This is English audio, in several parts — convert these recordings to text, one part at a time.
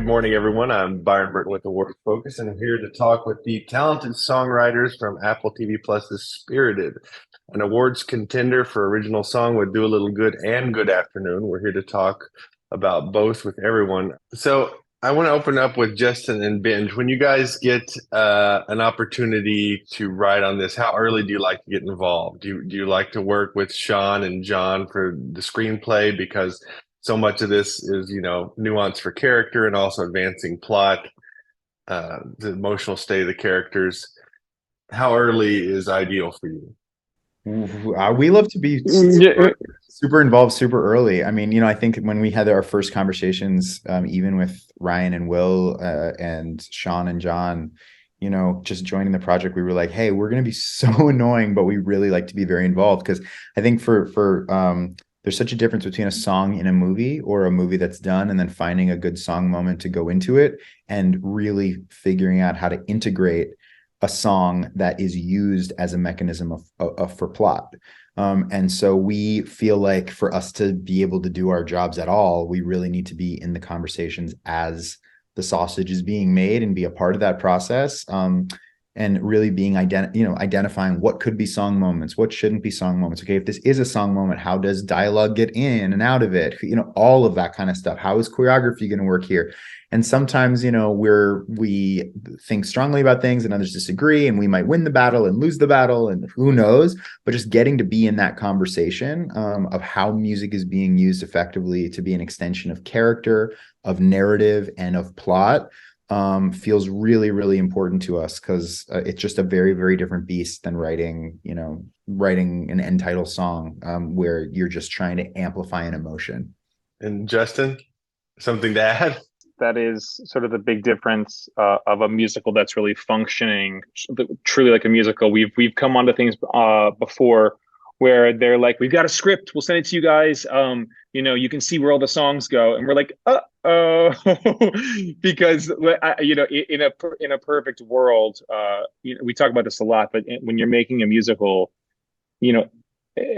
Good morning, everyone. I'm Byron Burton with Award Focus, and I'm here to talk with the talented songwriters from Apple TV Plus's Spirited, an awards contender for original song with Do a Little Good and Good Afternoon. We're here to talk about both with everyone. So I want to open up with Justin and Binge. When you guys get an opportunity to write on this, how early do you like to get involved? Do you like to work with Sean and John for the screenplay because so much of this is, nuance for character and also advancing plot, the emotional state of the characters. How early is ideal for you? We love to be Yeah, super involved super early. I mean, I think when we had our first conversations, even with Ryan and Will and Sean and John, just joining the project, we were like, hey, we're going to be so annoying, but we really like to be very involved because I think for there's such a difference between a song in a movie or a movie that's done and then finding a good song moment to go into it and really figuring out how to integrate a song that is used as a mechanism for plot. And so we feel like for us to be able to do our jobs at all, we really need to be in the conversations as the sausage is being made and be a part of that process. And really being identifying what could be song moments, what shouldn't be song moments. Okay, if this is a song moment, how does dialogue get in and out of it? All of that kind of stuff. How is choreography going to work here? And sometimes, we think strongly about things and others disagree, and we might win the battle and lose the battle, and who knows? But just getting to be in that conversation of how music is being used effectively to be an extension of character, of narrative, and of plot feels really, really important to us because it's just a very, very different beast than writing an end title song where you're just trying to amplify an emotion. And Justin, something to add? that is sort of the big difference of a musical that's really functioning truly like a musical. We've come onto things before where they're like, we've got a script, we'll send it to you guys. You can see where all the songs go, and we're like, oh, because in a perfect world, we talk about this a lot, but when you're making a musical, you know,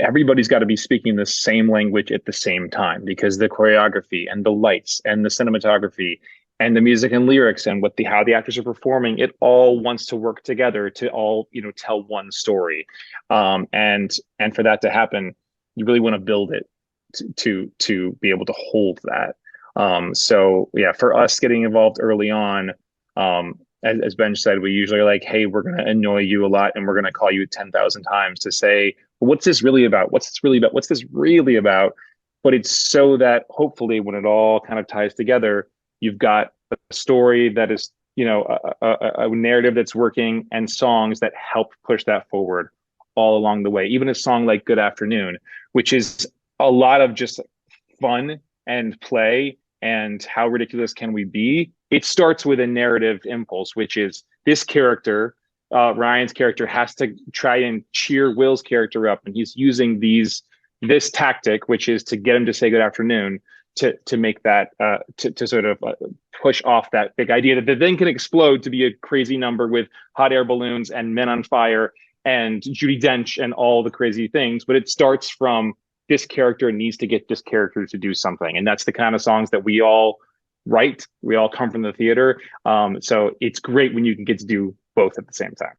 everybody's got to be speaking the same language at the same time because the choreography and the lights and the cinematography and the music and lyrics and how the actors are performing, it all wants to work together to all tell one story. And for that to happen, you really want to build it to be able to hold that. So yeah, for us getting involved early on, as Ben said, we usually are like, hey, we're going to annoy you a lot and we're going to call you 10,000 times to say, what's this really about? What's this really about? What's this really about? But it's so that hopefully when it all kind of ties together, you've got a story that is, a narrative that's working and songs that help push that forward all along the way. Even a song like Good Afternoon, which is a lot of just fun and play and how ridiculous can we be? It starts with a narrative impulse, which is this character, Ryan's character, has to try and cheer Will's character up, and he's using this tactic, which is to get him to say good afternoon, to make that to sort of push off that big idea that then can explode to be a crazy number with hot air balloons and men on fire and Judi Dench and all the crazy things. But it starts from this character needs to get this character to do something, and that's the kind of songs that we all write. We all come from the theater, so it's great when you can get to do both at the same time.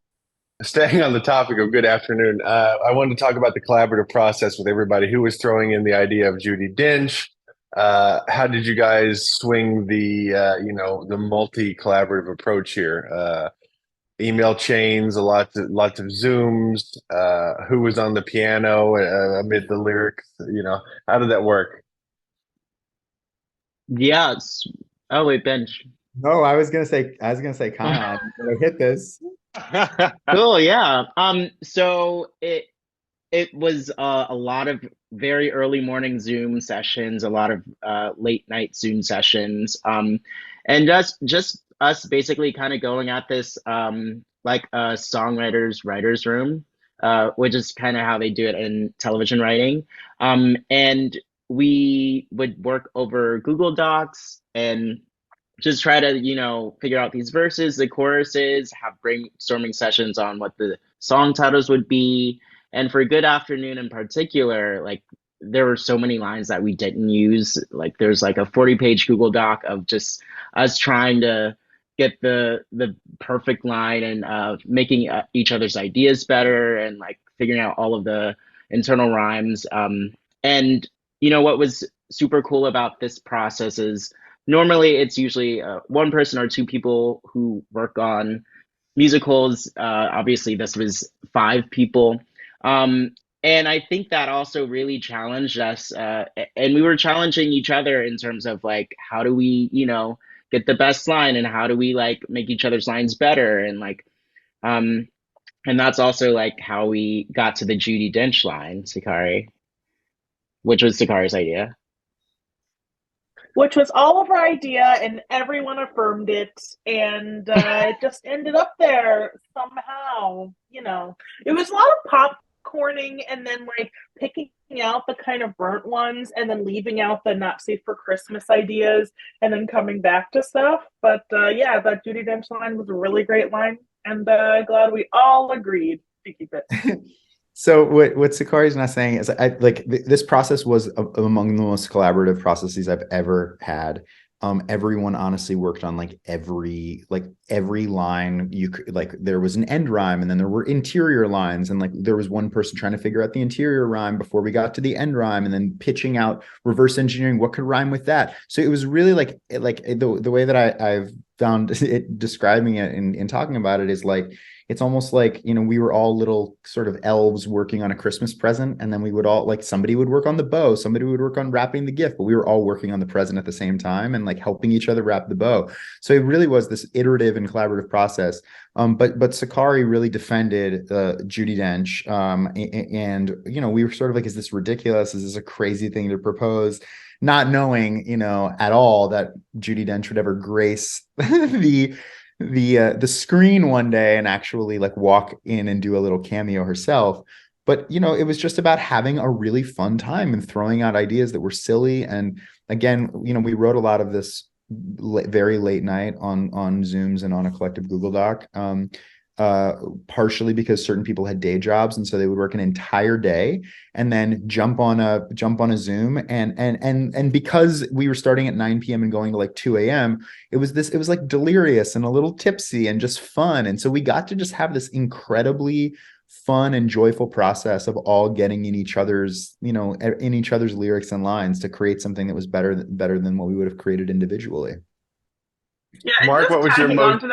Staying on the topic of Good Afternoon, I wanted to talk about the collaborative process with everybody who was throwing in the idea of Judi Dench. How did you guys swing the multi-collaborative approach here? Email chains, lots of Zooms. Who was on the piano amid the lyrics? How did that work? Yeah. Oh wait, bench. No, I was gonna say, Kana, hit this. Cool. Yeah. So it was a lot of very early morning Zoom sessions, a lot of late night Zoom sessions, and just us basically kind of going at this like a songwriter's writer's room, which is kind of how they do it in television writing. And we would work over Google Docs and just try to figure out these verses, the choruses, have brainstorming sessions on what the song titles would be. And for Good Afternoon in particular, like there were so many lines that we didn't use. Like there's like a 40-page Google Doc of just us trying to get the perfect line and making each other's ideas better and like figuring out all of the internal rhymes. And what was super cool about this process is normally it's usually one person or two people who work on musicals. Obviously, this was five people. Um, and I think that also really challenged us. And we were challenging each other in terms of like, how do we, get the best line and how do we like make each other's lines better? Um, and that's also like how we got to the Judi Dench line, Sakari, which was Sakari's idea. Which was all of our idea, and everyone affirmed it, and it just ended up there somehow. It was a lot of popcorning, and then like picking out the kind of burnt ones, and then leaving out the not safe for Christmas ideas, and then coming back to stuff. But yeah, that Judi Dench line was a really great line, and glad we all agreed to keep it. So what Sakari's not saying is this process was among the most collaborative processes I've ever had. Everyone honestly worked on like every line. You could, like, there was an end rhyme, and then there were interior lines, and like there was one person trying to figure out the interior rhyme before we got to the end rhyme, and then pitching out, reverse engineering what could rhyme with that. So it was really like the way that I've found it describing it and talking about it is like, it's almost like, we were all little sort of elves working on a Christmas present. And then we would all, like, somebody would work on the bow, somebody would work on wrapping the gift, but we were all working on the present at the same time and like helping each other wrap the bow. So it really was this iterative and collaborative process. But Sakari really defended Judi Dench. And, we were sort of like, is this ridiculous? Is this a crazy thing to propose? Not knowing, at all that Judi Dench would ever grace the screen one day and actually like walk in and do a little cameo herself. But it was just about having a really fun time and throwing out ideas that were silly. And again, we wrote a lot of this very late night on Zooms and on a collective Google Doc, partially because certain people had day jobs, and so they would work an entire day and then jump on a Zoom, and because we were starting at 9 p.m. and going to like 2 a.m., it was like delirious and a little tipsy and just fun. And so we got to just have this incredibly fun and joyful process of all getting in each other's lyrics and lines to create something that was better than what we would have created individually. Yeah, Mark, what was your most?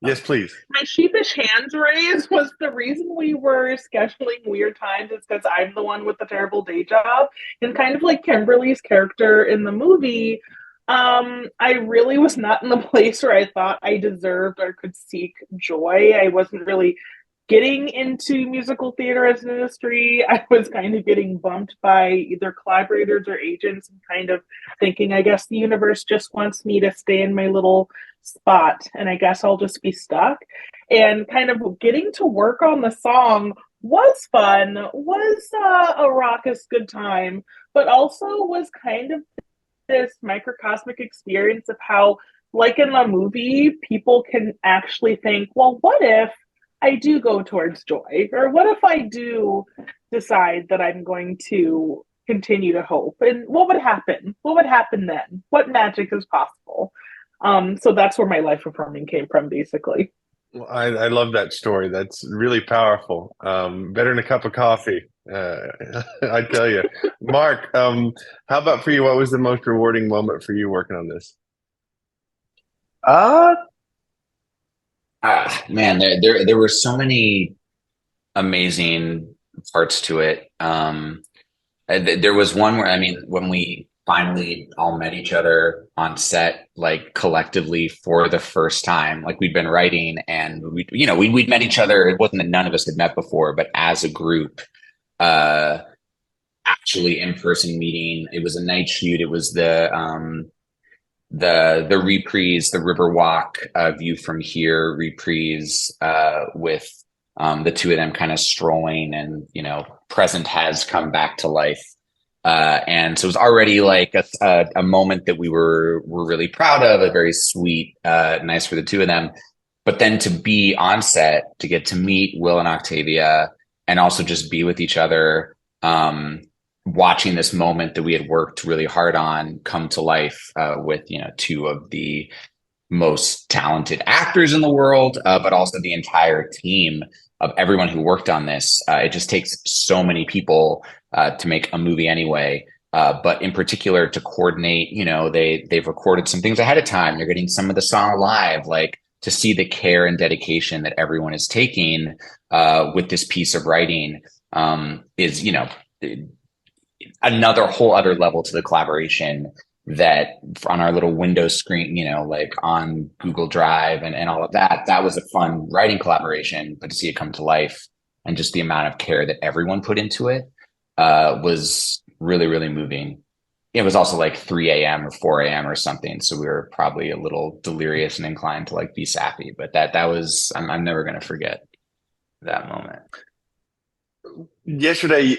Yes, please. My sheepish hands raised was the reason we were scheduling weird times is because I'm the one with the terrible day job. And kind of like Kimberly's character in the movie, I really was not in the place where I thought I deserved or could seek joy. I wasn't really getting into musical theater as an industry. I was kind of getting bumped by either collaborators or agents and kind of thinking, I guess the universe just wants me to stay in my little spot and I guess I'll just be stuck. And kind of getting to work on the song was fun, was a raucous good time, but also was kind of this microcosmic experience of how, like in the movie, people can actually think, well, what if I do go towards joy? Or what if I do decide that I'm going to continue to hope? And what would happen? What would happen then? What magic is possible? So that's where my life affirming came from, basically. Well, I love that story. That's really powerful. Better than a cup of coffee, I tell you. Mark, how about for you? What was the most rewarding moment for you working on this? Man, there were so many amazing parts to it. There was one where, I mean, when we finally all met each other on set, like collectively for the first time, like we'd been writing and we'd met each other. It wasn't that none of us had met before, but as a group, actually in-person meeting. It was a night shoot. It was the reprise, the Riverwalk View from Here reprise with the two of them kind of strolling, and present has come back to life. And so it was already like a moment that we were really proud of, a very sweet, nice for the two of them. But then to be on set, to get to meet Will and Octavia, and also just be with each other, watching this moment that we had worked really hard on come to life with, you know, two of the most talented actors in the world, but also the entire team of everyone who worked on this. It just takes so many people to make a movie anyway. But in particular to coordinate, you know, they've recorded some things ahead of time. They're getting some of the song live, like to see the care and dedication that everyone is taking with this piece of writing is, you know, another whole other level to the collaboration that on our little window screen, you know, like on Google Drive and all of that, that was a fun writing collaboration, but to see it come to life and just the amount of care that everyone put into it was really, really moving. It was also like 3 a.m. or 4 a.m. or something. So we were probably a little delirious and inclined to like be sappy, but that was, I'm never going to forget that moment. Yesterday,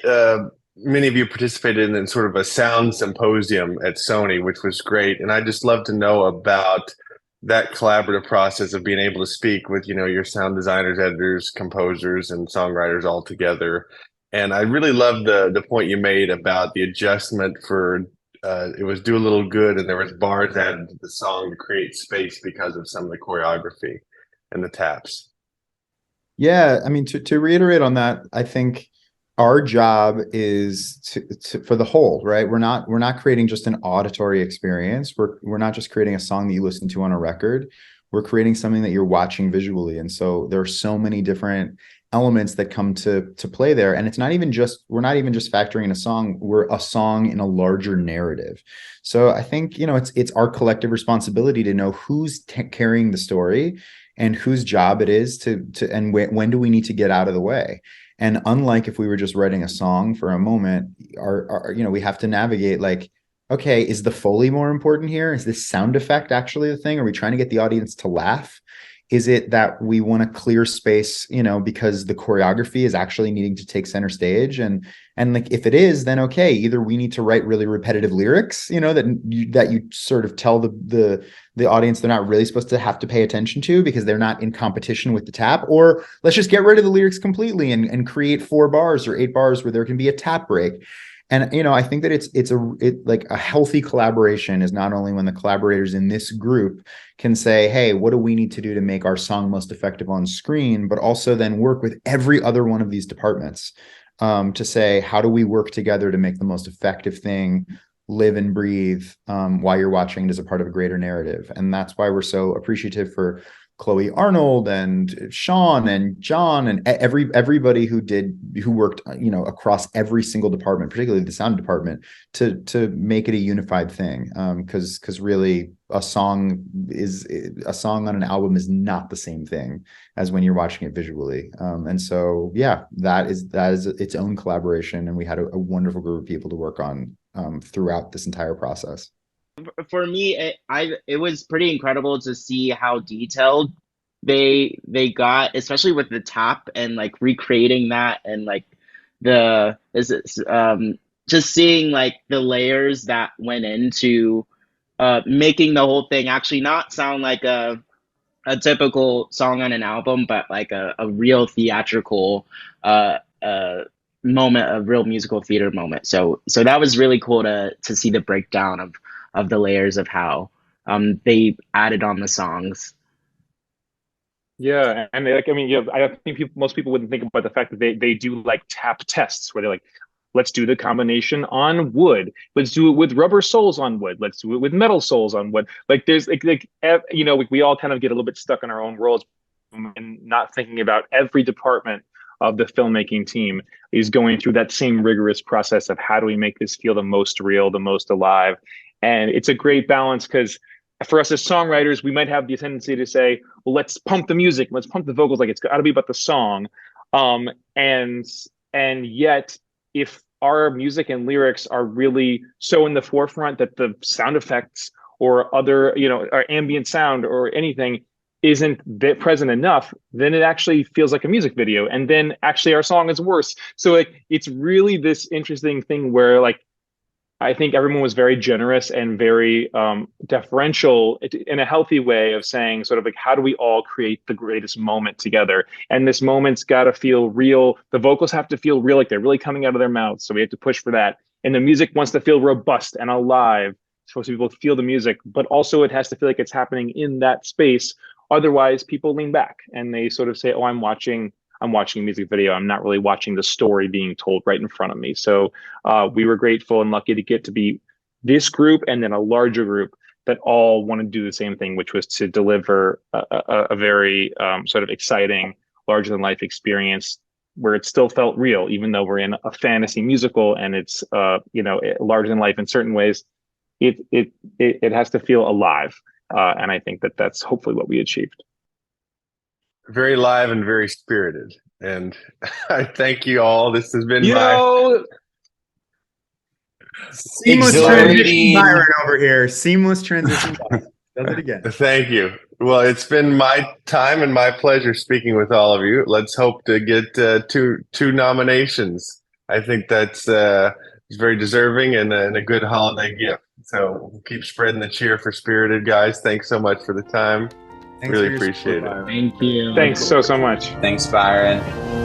many of you participated in sort of a sound symposium at Sony, which was great. And I just love to know about that collaborative process of being able to speak with, you know, your sound designers, editors, composers, and songwriters all together. And I really love the point you made about the adjustment for it was Do a Little Good, and there was bars added to the song to create space because of some of the choreography and the taps. Yeah, I mean, to reiterate on that, I think our job is for the whole, right? We're not creating just an auditory experience. We're not just creating a song that you listen to on a record. We're creating something that you're watching visually. And so there are so many different elements that come to play there. And it's not even just, we're not even just factoring in a song, we're a song in a larger narrative. So I think, you know, it's our collective responsibility to know who's carrying the story and whose job it is to and when do we need to get out of the way. And unlike if we were just writing a song for a moment, our you know, we have to navigate like, okay, is the Foley more important here? Is this sound effect actually the thing? Are we trying to get the audience to laugh? Is it that we want to clear space, you know, because the choreography is actually needing to take center stage? And like, if it is, then okay, either we need to write really repetitive lyrics, you know, that you sort of tell the audience they're not really supposed to have to pay attention to because they're not in competition with the tap, or let's just get rid of the lyrics completely and create 4 bars or 8 bars where there can be a tap break. And, you know, I think that it's like a healthy collaboration is not only when the collaborators in this group can say, hey, what do we need to do to make our song most effective on screen, but also then work with every other one of these departments to say, how do we work together to make the most effective thing live and breathe while you're watching it as a part of a greater narrative. And that's why we're so appreciative for Chloe Arnold and Sean and John and everybody who worked, you know, across every single department, particularly the sound department, to make it a unified thing. Because really a song on an album is not the same thing as when you're watching it visually. And so, yeah, that is its own collaboration. And we had a wonderful group of people to work on throughout this entire process. For me, it was pretty incredible to see how detailed they got, especially with the tap and like recreating that and like just seeing like the layers that went into making the whole thing actually not sound like a typical song on an album, but like a real theatrical moment, a real musical theater moment. So that was really cool to see the breakdown of the layers of how they added on the songs. Yeah, and like, I mean, yeah, I think most people wouldn't think about the fact that they do like tap tests where they're like, let's do the combination on wood, let's do it with rubber soles on wood, let's do it with metal soles on wood. Like there's like you know, we all kind of get a little bit stuck in our own worlds and not thinking about every department of the filmmaking team is going through that same rigorous process of how do we make this feel the most real, the most alive. And it's a great balance because for us as songwriters, we might have the tendency to say, well, let's pump the music, let's pump the vocals, like it's got to be about the song. And yet, if our music and lyrics are really so in the forefront that the sound effects or other, you know, our ambient sound or anything isn't present enough, then it actually feels like a music video. And then actually our song is worse. So like, it's really this interesting thing where like, I think everyone was very generous and very deferential in a healthy way of saying sort of like, how do we all create the greatest moment together? And this moment's got to feel real. The vocals have to feel real, like they're really coming out of their mouths. So we have to push for that. And the music wants to feel robust and alive. It's supposed to be able to feel the music, but also it has to feel like it's happening in that space. Otherwise, people lean back and they sort of say, "Oh, I'm watching a music video. I'm not really watching the story being told right in front of me." So we were grateful and lucky to get to be this group and then a larger group that all want to do the same thing, which was to deliver a very sort of exciting, larger than life experience where it still felt real, even though we're in a fantasy musical and it's larger than life in certain ways. It has to feel alive, and I think that that's hopefully what we achieved. Very live and very spirited, and I thank you all. This has been seamless Exhilarating. transition, Byron over here. Seamless transition. Does it again. Thank you. Well, it's been my time and my pleasure speaking with all of you. Let's hope to get two nominations. I think that's very deserving and a good holiday gift. So we'll keep spreading the cheer for Spirited, guys. Thanks so much for the time. Thanks Really for your appreciate support, it. Byron. Thank you. Thanks so much. Thanks, Byron.